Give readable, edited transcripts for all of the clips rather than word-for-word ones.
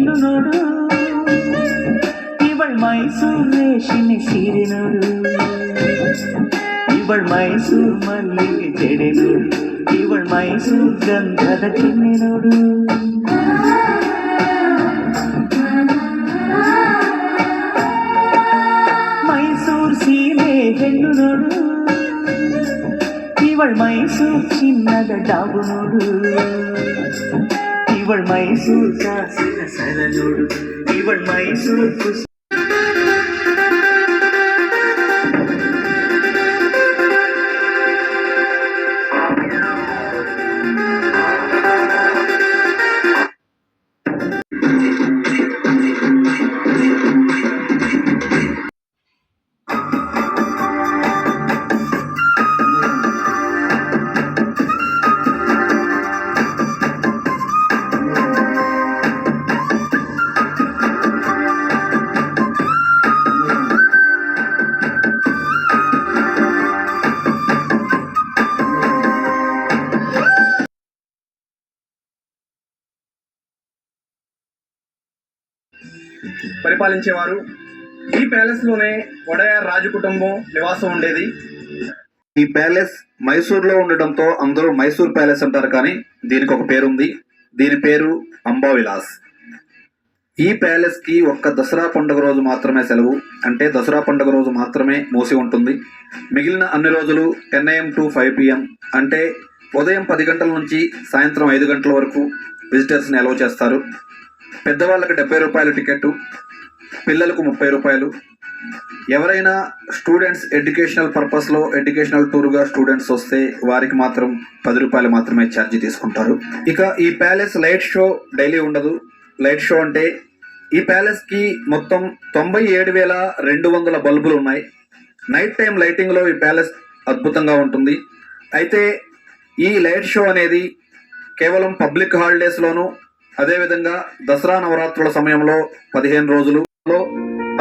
ಹೆಣ್ಣು ನೋಡು, ಇವಳ್ ಮೈಸೂರು ರೇಷ್ಮೆ ಸೀರೆ ನೋಡು, ಇವಳ್ ಮೈಸೂರು ಮಲ್ಲಿಗೆ ಜಡೆ ನೋಡು, ಇವಳ್ ಮೈಸೂರು ಗಂಧದ ಕೆನ್ನೆ ನೋಡು. ಮೈಸೂರು ಸೀರೆ ಹೆಣ್ಣು ನೋಡು, ಇವಳ್ ಮೈಸೂರು ಚಿನ್ನದ ಡಾಬು ನೋಡು, ಇವಳ್ ಮೈಸೂರು ಕಾಸಿನ ಸರ ನೋಡು, ಇವಳ್ ಮೈಸೂರು పరిపాలించేవారు. ఈ ప్యాలెస్ లోనే వడయార్ రాజు కుటుంబం నివాసం ఉండేది. ఈ ప్యాలెస్ మైసూర్లో ఉండటంతో అందరూ మైసూర్ ప్యాలెస్ అంటారు, కానీ దీనికి ఒక పేరు ఉంది. దీని పేరు అంబావిలాస్. ఈ ప్యాలెస్ కి ఒక్క దసరా పండుగ రోజు మాత్రమే సెలవు, అంటే దసరా పండుగ రోజు మాత్రమే మూసి ఉంటుంది. మిగిలిన అన్ని రోజులు 10 AM to 5 PM, అంటే ఉదయం 10 గంటల నుంచి సాయంత్రం 5 గంటల వరకు విజిటర్స్ని అలౌ చేస్తారు. పెద్దవాళ్ళకి 70 రూపాయలు టికెట్, పిల్లలకు 30 రూపాయలు. ఎవరైనా స్టూడెంట్స్ ఎడ్యుకేషనల్ పర్పస్లో ఎడ్యుకేషనల్ టూర్గా స్టూడెంట్స్ వస్తే వారికి మాత్రం 10 రూపాయలు మాత్రమే ఛార్జీ తీసుకుంటారు. ఇక ఈ ప్యాలెస్ లైట్ షో డైలీ ఉండదు. లైట్ షో అంటే ఈ ప్యాలెస్కి మొత్తం 97,200 బల్బులు ఉన్నాయి. నైట్ టైం లైటింగ్లో ఈ ప్యాలెస్ అద్భుతంగా ఉంటుంది. అయితే ఈ లైట్ షో అనేది కేవలం పబ్లిక్ హాలిడేస్లోనూ, అదేవిధంగా దసరా నవరాత్రుల సమయంలో 15 రోజులలో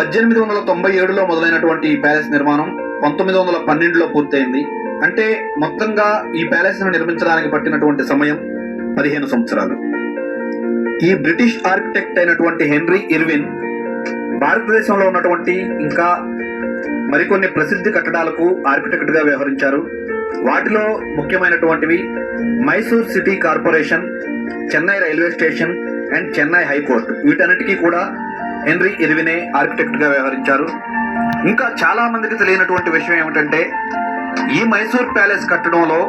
1897లో మొదలైనటువంటి ఈ ప్యాలెస్ నిర్మాణం 1912లో పూర్తయింది. అంటే మొత్తంగా ఈ ప్యాలెస్ ను నిర్మించడానికి పట్టినటువంటి సమయం 15 సంవత్సరాలు. ఈ బ్రిటిష్ ఆర్కిటెక్ట్ అయినటువంటి హెన్రీ ఇర్విన్ భారతదేశంలో ఉన్నటువంటి ఇంకా మరికొన్ని ప్రసిద్ధి కట్టడాలకు ఆర్కిటెక్ట్ గా వ్యవహరించారు. వాటిలో ముఖ్యమైనటువంటివి Mysore city corporation, Chennai railway station and Chennai high court. వీటన్నిటికీ కూడా హెన్రీ ఇర్వినే ఆర్కిటెక్ట్ గా వ్యవహరించారు. ఇంకా చాలా మందికి తెలియనటువంటి విషయం ఏమిటంటే ఈ మైసూర్ ప్యాలెస్ కట్టడంలో